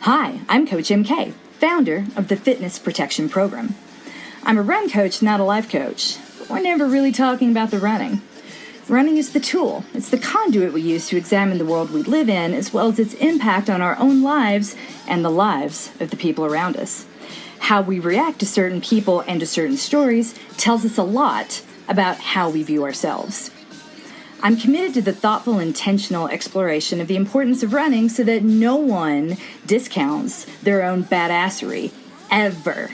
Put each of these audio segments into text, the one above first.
Hi, I'm Coach MK, founder of the Fitness Protection Program. I'm a run coach, not a life coach. But we're never really talking about the running. Running is the tool. It's the conduit we use to examine the world we live in, as well as its impact on our own lives and the lives of the people around us. How we react to certain people and to certain stories tells us a lot about how we view ourselves. I'm committed to the thoughtful, intentional exploration of the importance of running so that no one discounts their own badassery, ever.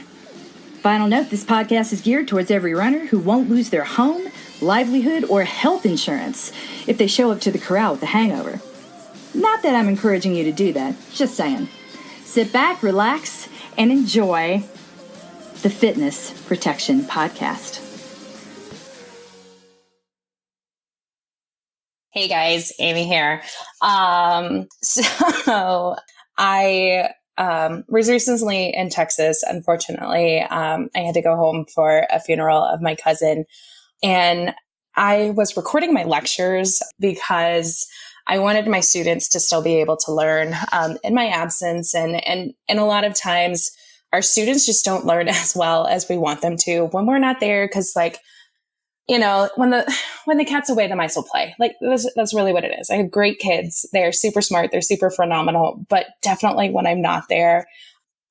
Final note, this podcast is geared towards every runner who won't lose their home, livelihood, or health insurance if they show up to the corral with a hangover. Not that I'm encouraging you to do that, just saying. Sit back, relax, and enjoy the Fitness Protection Podcast. Hey guys, Amy here. So I was recently in Texas. Unfortunately, I had to go home for a funeral of my cousin, and I was recording my lectures because I wanted my students to still be able to learn in my absence. And a lot of times our students just don't learn as well as we want them to when we're not there. Cause when the cat's away, the mice will play. Like that's really what it is. I have great kids. They're super smart. They're super phenomenal, but definitely when I'm not there,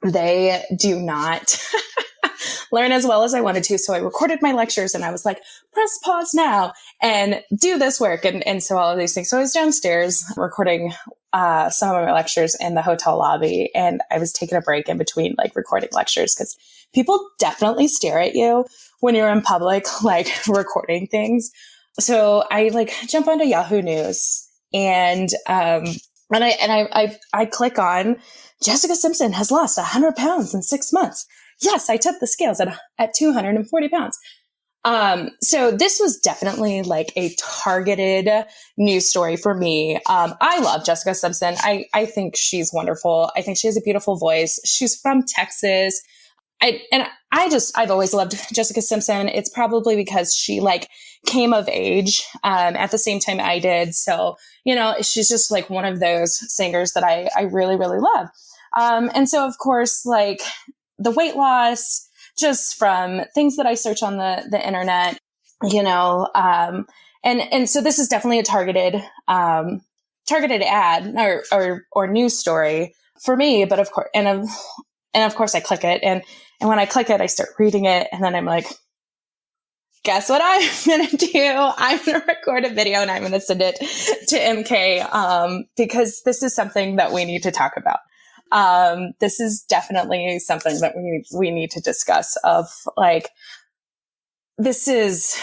they do not learn as well as I wanted to. So I recorded my lectures and I was like, press pause now and do this work. And so all of these things. So I was downstairs recording some of my lectures in the hotel lobby, and I was taking a break in between like recording lectures because people definitely stare at you when you're in public, like recording things. So I like jump onto Yahoo News and I click on Jessica Simpson has lost 100 pounds in 6 months. Yes, I took the scales at 240 pounds. So this was definitely like a targeted news story for me. I love Jessica Simpson. I think she's wonderful. I think she has a beautiful voice. She's from Texas. I've always loved Jessica Simpson. It's probably because she like came of age, at the same time I did. So, she's just like one of those singers that I really, really love. And so of course, like the weight loss, just from things that I search on the internet, and so this is definitely a targeted ad or news story for me. But of course, and of course I click it. And when I click it, I start reading it. And then I'm like, guess what I'm going to do? I'm going to record a video and I'm going to send it to MK, because this is something that we need to talk about. This is definitely something that we need to discuss of like, this is,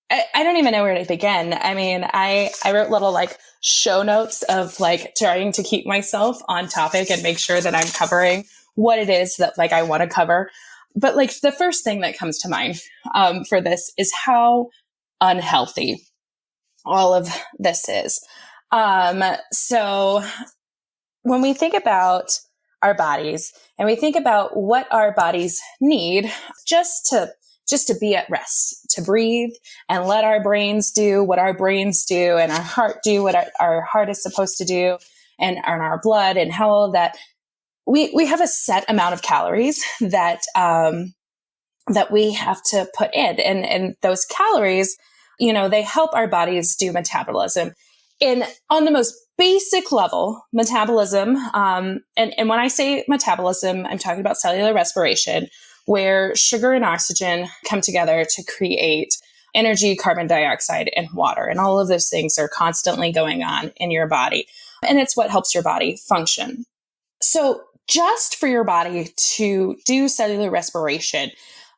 I don't even know where to begin. I mean, I wrote little like show notes of like trying to keep myself on topic and make sure that I'm covering what it is that like I want to cover. But like the first thing that comes to mind, for this is how unhealthy all of this is. So when we think about our bodies and we think about what our bodies need just to be at rest, to breathe and let our brains do what our brains do and our heart do what our heart is supposed to do and our blood and how all of that, we have a set amount of calories that we have to put in. And those calories, they help our bodies do metabolism. And on the most basic level, metabolism, and when I say metabolism, I'm talking about cellular respiration, where sugar and oxygen come together to create energy, carbon dioxide, and water. And all of those things are constantly going on in your body. And it's what helps your body function. So just for your body to do cellular respiration,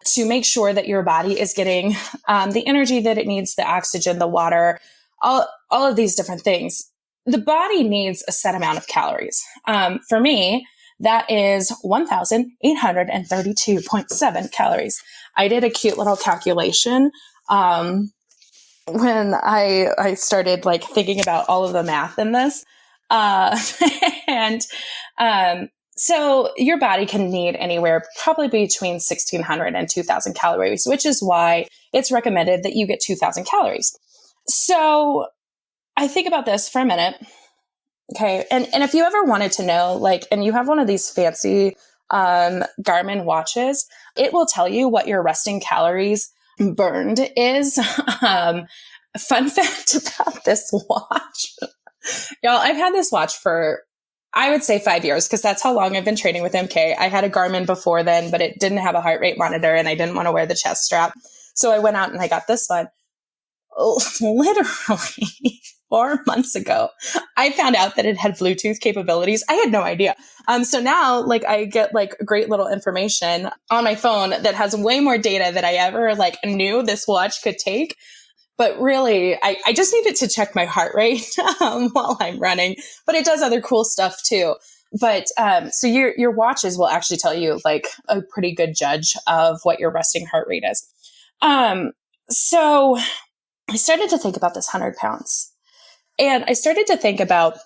to make sure that your body is getting the energy that it needs, the oxygen, the water, all of these different things, the body needs a set amount of calories. For me, that is 1,832.7 calories. I did a cute little calculation when I started like thinking about all of the math in this. So your body can need anywhere probably between 1,600 and 2,000 calories, which is why it's recommended that you get 2,000 calories. So I think about this for a minute. Okay. And if you ever wanted to know, like, and you have one of these fancy Garmin watches, it will tell you what your resting calories burned is. Fun fact about this watch. Y'all, I've had this watch for, I would say 5 years, because that's how long I've been training with MK. I had a Garmin before then, but it didn't have a heart rate monitor and I didn't want to wear the chest strap. So I went out and I got this one. Literally 4 months ago, I found out that it had Bluetooth capabilities. I had no idea. So now, like, I get like great little information on my phone that has way more data that I ever like knew this watch could take. But really, I just needed to check my heart rate while I'm running. But it does other cool stuff too. But so your watches will actually tell you like a pretty good judge of what your resting heart rate is. So I started to think about this 100 pounds. And I started to think about,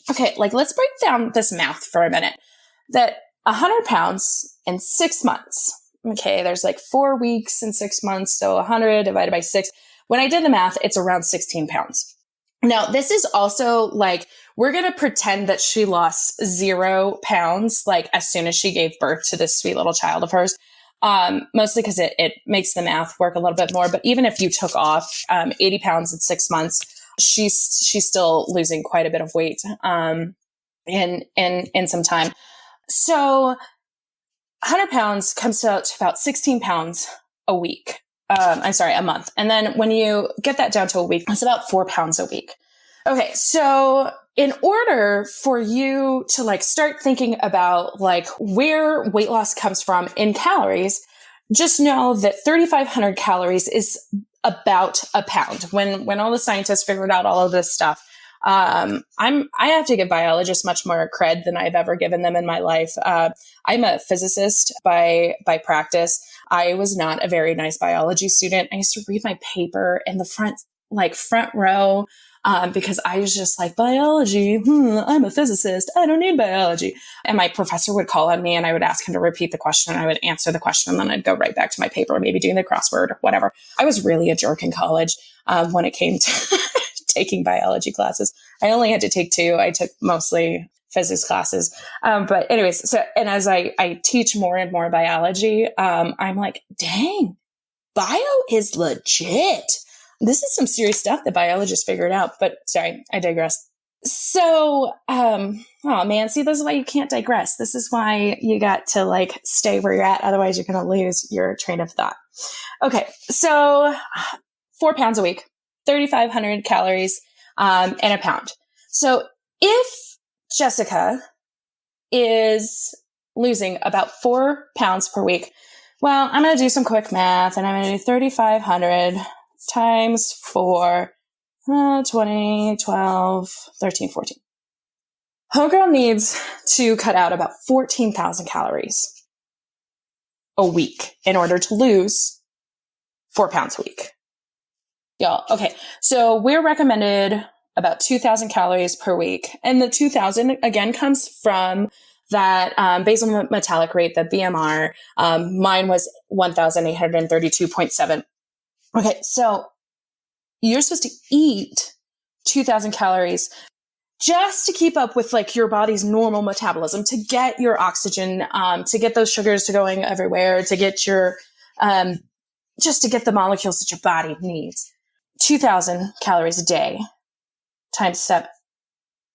okay, like let's break down this math for a minute. That 100 pounds in 6 months. Okay, there's like 4 weeks and 6 months. So 100 divided by 6. When I did the math, it's around 16 pounds. Now, this is also like, we're going to pretend that she lost 0 pounds, like as soon as she gave birth to this sweet little child of hers. Mostly because it makes the math work a little bit more. But even if you took off 80 pounds in 6 months, she's still losing quite a bit of weight in some time. So 100 pounds comes out to about 16 pounds a week. A month. And then when you get that down to a week, it's about 4 pounds a week. Okay. So in order for you to like start thinking about like where weight loss comes from in calories, just know that 3,500 calories is about a pound. When all the scientists figured out all of this stuff, I have to give biologists much more cred than I've ever given them in my life. I'm a physicist by practice. I was not a very nice biology student. I used to read my paper in the front row, because I was just like, biology, I'm a physicist. I don't need biology. And my professor would call on me and I would ask him to repeat the question. And I would answer the question. And then I'd go right back to my paper, maybe doing the crossword or whatever. I was really a jerk in college, when it came to taking biology classes. I only had to take 2. I took mostly physics classes. But anyways, so, and as I teach more and more biology, I'm like, dang, bio is legit. This is some serious stuff that biologists figured out, but sorry, I digress. So, oh man, see, this is why you can't digress. This is why you got to like stay where you're at. Otherwise you're going to lose your train of thought. Okay. So 4 pounds a week, 3,500 calories, and a pound. So if Jessica is losing about 4 pounds per week, well, I'm going to do some quick math and I'm going to do 3,500 times 4, 20, 12, 13, 14. Homegirl needs to cut out about 14,000 calories a week in order to lose 4 pounds a week. Y'all, okay. So we're recommended about 2,000 calories per week. And the 2,000 again comes from that basal metabolic rate, the BMR. Mine was 1,832.7. Okay, so you're supposed to eat 2,000 calories just to keep up with like your body's normal metabolism, to get your oxygen, to get those sugars to going everywhere, to get your, just to get the molecules that your body needs. 2,000 calories a day times 7.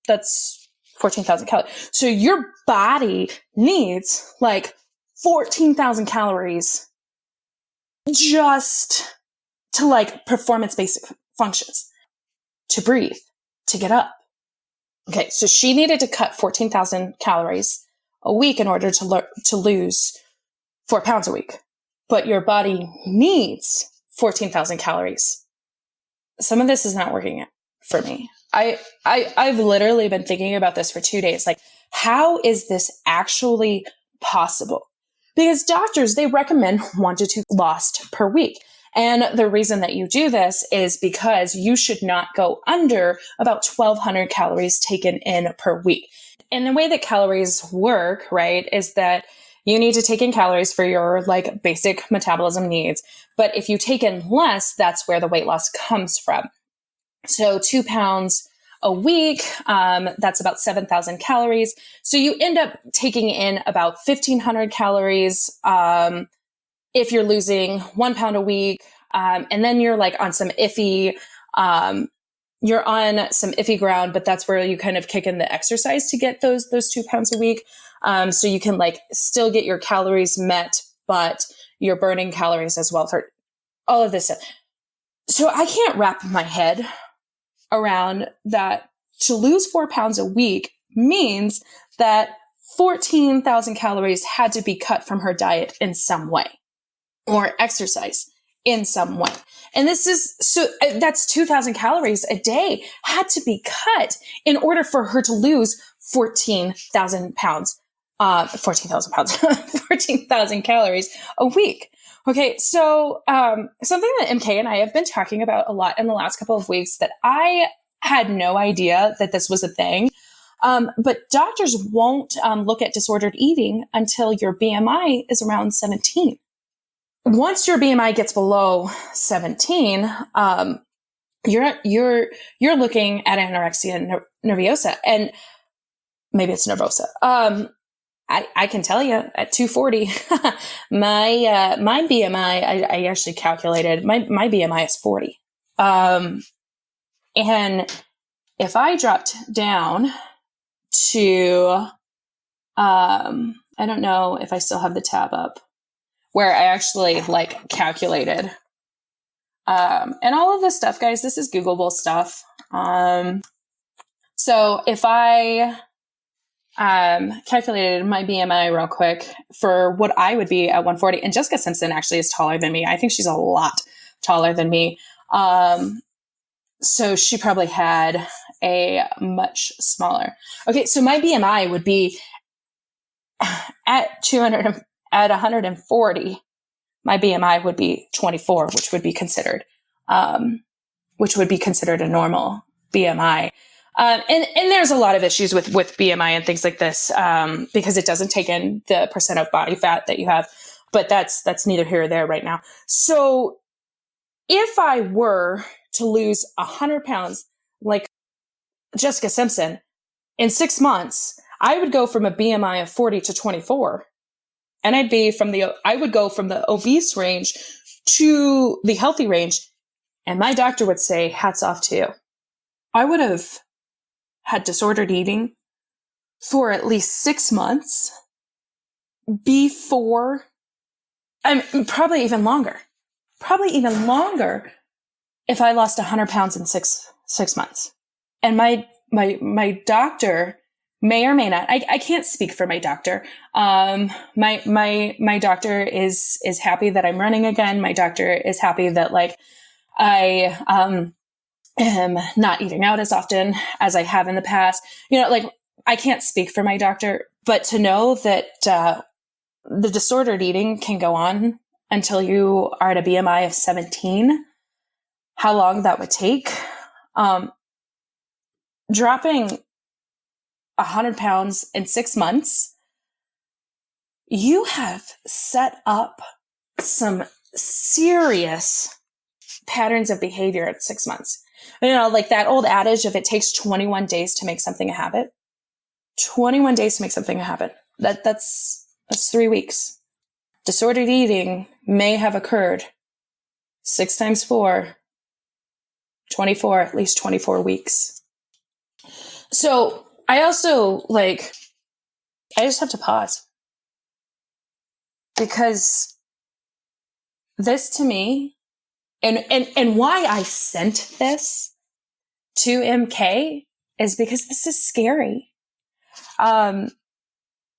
That's 14,000 calories. So your body needs like 14,000 calories just to like perform its basic functions, to breathe, to get up. Okay, so she needed to cut 14,000 calories a week in order to lose 4 pounds a week. But your body needs 14,000 calories. Some of this is not working for me. I've literally been thinking about this for 2 days. Like, how is this actually possible? Because doctors, they recommend 1 to 2 lost per week. And the reason that you do this is because you should not go under about 1,200 calories taken in per week. And the way that calories work, right, is that you need to take in calories for your like basic metabolism needs. But if you take in less, that's where the weight loss comes from. So 2 pounds a week. That's about 7,000 calories. So you end up taking in about 1,500 calories if you're losing 1 pound a week. And then you're like on some iffy, you're on some iffy ground, but that's where you kind of kick in the exercise to get those 2 pounds a week. So you can like still get your calories met, but you're burning calories as well for all of this stuff. So I can't wrap my head around that to lose 4 pounds a week means that 14,000 calories had to be cut from her diet in some way or exercise in some way. And this is, so that's 2,000 calories a day had to be cut in order for her to lose 14,000 pounds, 14,000 calories a week. Okay. So, something that MK and I have been talking about a lot in the last couple of weeks that I had no idea that this was a thing. But doctors won't, look at disordered eating until your BMI is around 17. Once your BMI gets below 17, you're looking at anorexia nerviosa, and maybe it's nervosa. I can tell you at 240, my BMI, I actually calculated my BMI is 40. And if I dropped down to, I don't know if I still have the tab up, where I actually like calculated, and all of this stuff, guys, this is Googleable stuff. So if I, calculated my BMI real quick for what I would be at 140, and Jessica Simpson actually is taller than me. I think she's a lot taller than me. So she probably had a much smaller. Okay. So my BMI would be at 140, my BMI would be 24, which would be considered a normal BMI. And there's a lot of issues with BMI and things like this, because it doesn't take in the percent of body fat that you have, but that's neither here or there right now. So if I were to lose 100 pounds, like Jessica Simpson, in 6 months, I would go from a BMI of 40 to 24. And I would go from the obese range to the healthy range. And my doctor would say, hats off to you. I would have had disordered eating for at least 6 months before, probably even longer if I lost 100 pounds in six months. And my doctor may or may not, I can't speak for my doctor. My doctor is happy that I'm running again. My doctor is happy that like I, am not eating out as often as I have in the past. You know, like I can't speak for my doctor, but to know that, the disordered eating can go on until you are at a BMI of 17, how long that would take, dropping 100 pounds in 6 months, you have set up some serious patterns of behavior at 6 months. You know, like that old adage of it takes 21 days to make something a habit. 21 days to make something a habit. That's 3 weeks. Disordered eating may have occurred 6 times 4, 24, at least 24 weeks. So I also I just have to pause because this to me, and why I sent this to MK is because this is scary.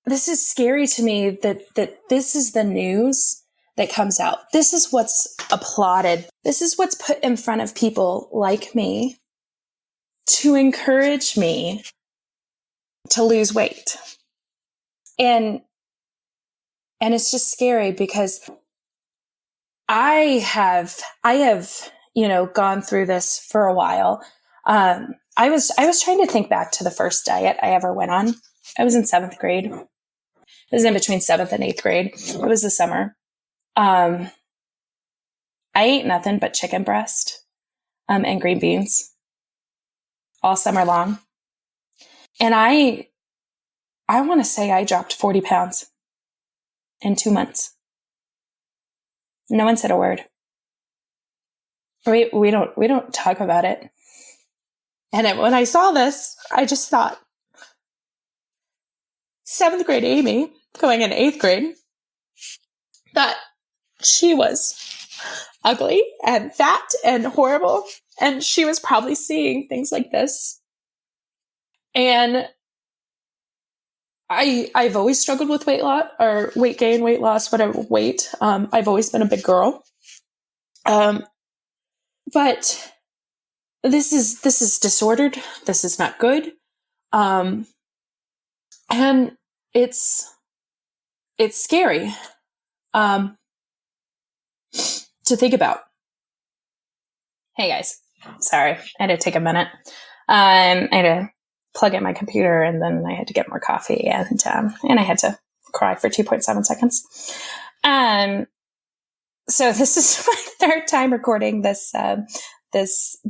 This is scary to me that this is the news that comes out. This is what's applauded. This is what's put in front of people like me to encourage me to lose weight. And it's just scary because I have, gone through this for a while. I was trying to think back to the first diet I ever went on. I was in 7th grade. It was in between 7th and 8th grade. It was the summer. I ate nothing but chicken breast, and green beans all summer long. And I want to say I dropped 40 pounds in 2 months. No one said a word. We don't talk about it. And when I saw this, I just thought, 7th grade Amy going in 8th grade, that she was ugly and fat and horrible. And she was probably seeing things like this. And I've always struggled with weight loss or weight gain, weight loss, whatever weight. I've always been a big girl. But this is disordered. This is not good. And it's scary, to think about. Hey guys, sorry. I had to take a minute. I had to plug in my computer, and then I had to get more coffee, and I had to cry for 2.7 seconds. So this is my 3rd time recording this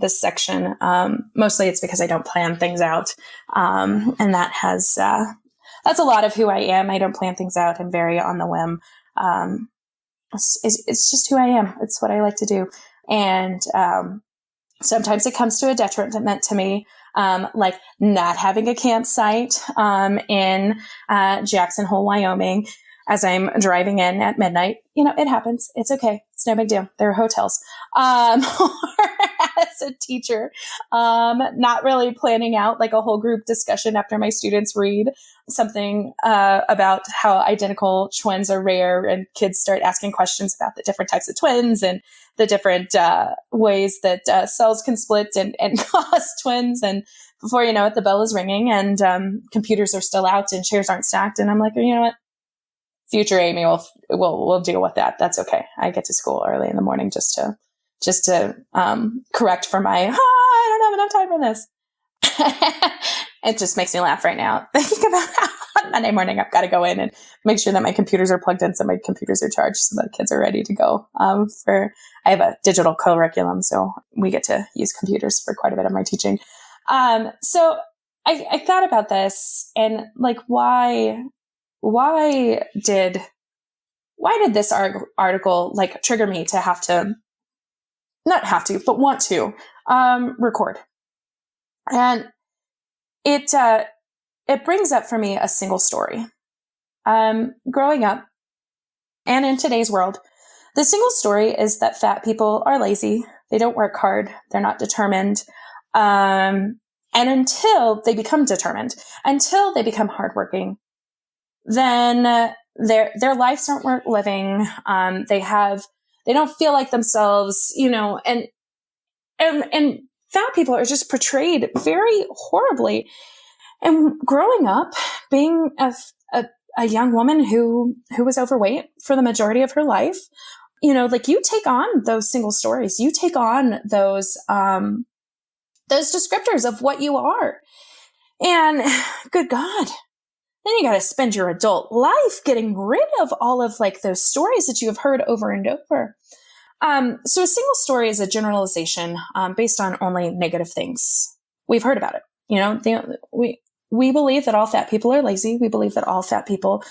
section. Mostly it's because I don't plan things out. And that's a lot of who I am. I don't plan things out. I'm very on the whim. It's just who I am. It's what I like to do. And, sometimes it comes to a detriment to me. Like not having a campsite, in, Jackson Hole, Wyoming, as I'm driving in at midnight. It happens. It's okay. It's no big deal. There are hotels. Or as a teacher, not really planning out like a whole group discussion after my students read something, about how identical twins are rare, and kids start asking questions about the different types of twins and the different, ways that, cells can split and cause twins. And before you know it, the bell is ringing, and, computers are still out and chairs aren't stacked. And I'm like, you know what? Future Amy will deal with that. That's okay. I get to school early in the morning just to correct for my, I don't have enough time for this. It just makes me laugh right now. Thinking about how on Monday morning I've got to go in and make sure that my computers are plugged in, so my computers are charged, so that kids are ready to go. I have a digital curriculum, so we get to use computers for quite a bit of my teaching. So I thought about this, and like, why did this article like trigger me to want to record? And it brings up for me a single story. Growing up and in today's world, the single story is that fat people are lazy. They don't work hard. They're not determined. And until they become determined, until they become hardworking, then their lives aren't worth living. They don't feel like themselves, and fat people are just portrayed very horribly. And growing up, being a young woman who was overweight for the majority of her life, like, you take on those single stories, you take on those descriptors of what you are. And good God, then you got to spend your adult life getting rid of all of like those stories that you have heard over and over. So a single story is a generalization based on only negative things. We've heard about it. We believe that all fat people are lazy. We believe that all fat people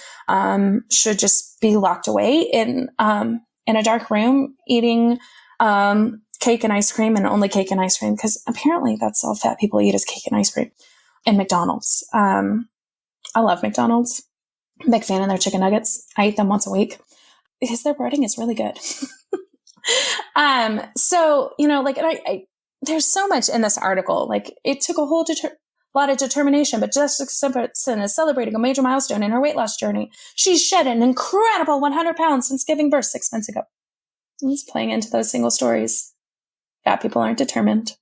should just be locked away in a dark room eating cake and ice cream, and only cake and ice cream, because apparently that's all fat people eat is cake and ice cream. And McDonald's. I love McDonald's. I'm a big fan of their chicken nuggets. I eat them once a week because their breading is really good. So, there's so much in this article. Like, it took a whole lot of determination, but Jessica Simpson is celebrating a major milestone in her weight loss journey. She's shed an incredible 100 pounds since giving birth 6 months ago. It's playing into those single stories. Fat people aren't determined.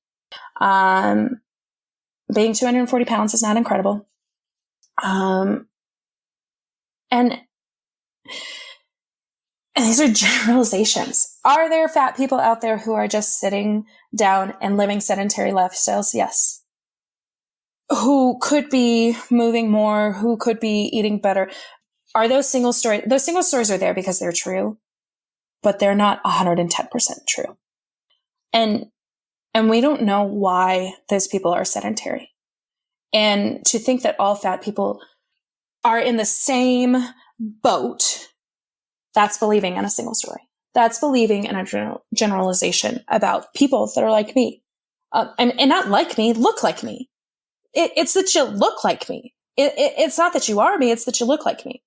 Being 240 pounds is not incredible. And these are generalizations. Are there fat people out there who are just sitting down and living sedentary lifestyles? Yes. Who could be moving more? Who could be eating better? Are those single stories? Those single stories are there because they're true, but they're not 110% true. And And we don't know why those people are sedentary. And to think that all fat people are in the same boat, that's believing in a single story. That's believing in a generalization about people that are like me. And not like me, look like me. It's that you look like me. It's not that you are me, it's that you look like me.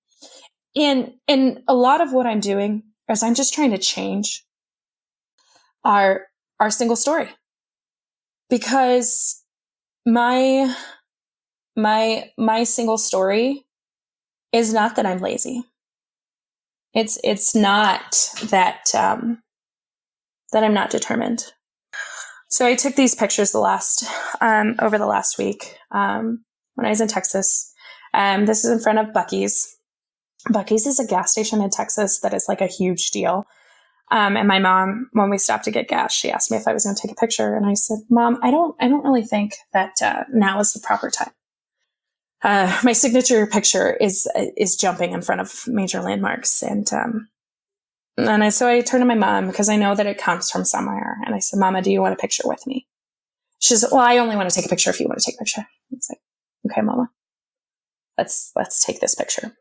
And a lot of what I'm doing is I'm just trying to change our single story. Because my single story is not that I'm lazy. It's not that I'm not determined. So I took these pictures over the last week when I was in Texas. This is in front of Buc-ee's. Buc-ee's is a gas station in Texas that is like a huge deal. And my mom, when we stopped to get gas, she asked me if I was going to take a picture, and I said, "Mom, I don't really think that now is the proper time." My signature picture is jumping in front of major landmarks, and so I turned to my mom because I know that it comes from somewhere, and I said, "Mama, do you want a picture with me?" She said, "Well, I only want to take a picture if you want to take a picture." I was like, "Okay, Mama, let's take this picture."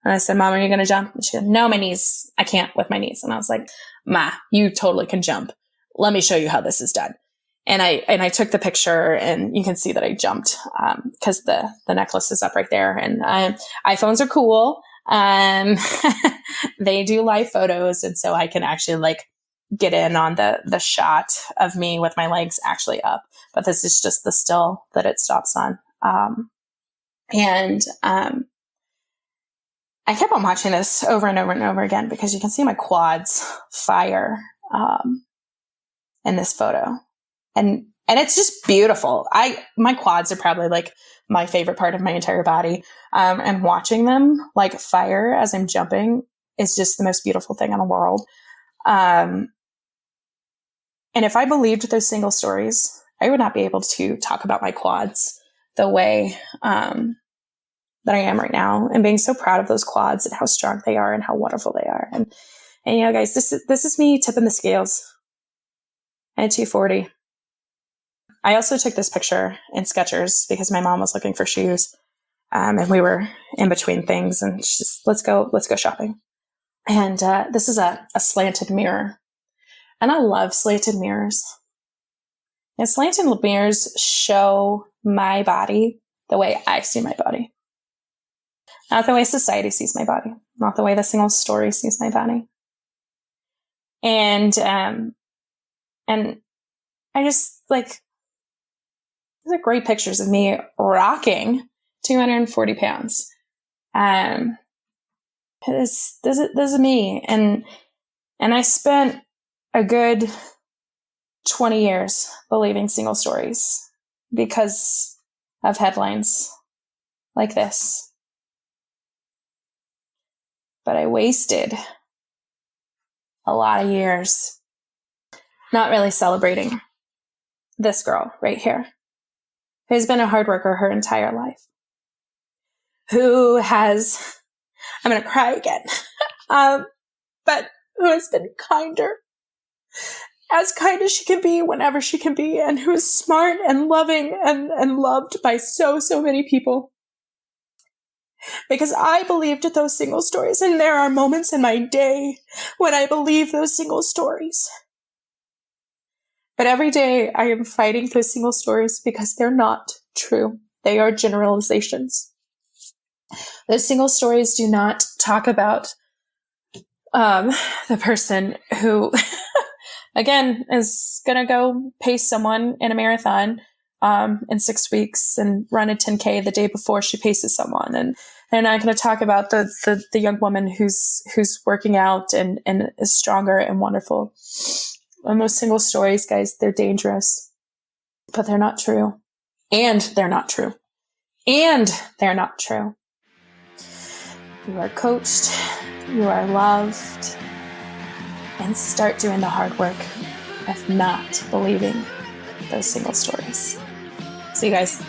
And I said, "Mom, are you going to jump?" And she said, "No, my knees. I can't with my knees." And I was like, "Ma, you totally can jump. Let me show you how this is done." And I took the picture, and you can see that I jumped because the necklace is up right there. And iPhones are cool. They do live photos, and so I can actually like get in on the shot of me with my legs actually up. But this is just the still that it stops on. I kept on watching this over and over and over again because you can see my quads fire in this photo. And it's just beautiful. My quads are probably like my favorite part of my entire body. And watching them like fire as I'm jumping is just the most beautiful thing in the world. And if I believed those single stories, I would not be able to talk about my quads the way that I am right now, and being so proud of those quads and how strong they are and how wonderful they are. And you know, guys, this is me tipping the scales at 240. I also took this picture in Skechers because my mom was looking for shoes. And we were in between things, and she's let's go shopping. And this is a slanted mirror. And I love slanted mirrors. And slanted mirrors show my body the way I see my body. Not the way society sees my body. Not the way the single story sees my body. And I just like, these are great pictures of me rocking 240 pounds. This is me. And I spent a good 20 years believing single stories because of headlines like this. But I wasted a lot of years not really celebrating this girl right here, who's been a hard worker her entire life, who has, I'm going to cry again, but who has been as kind as she can be whenever she can be, and who is smart and loving and loved by so many people. Because I believed those single stories, and there are moments in my day when I believe those single stories. But every day I am fighting those single stories because they're not true. They are generalizations. Those single stories do not talk about the person who, again, is going to go pace someone in a marathon in 6 weeks and run a 10K the day before she paces someone. And they're not going to talk about the young woman who's working out and is stronger and wonderful. And those single stories, guys, they're dangerous, but they're not true. And they're not true. And they're not true. You are coached. You are loved. And start doing the hard work of not believing those single stories. See you guys.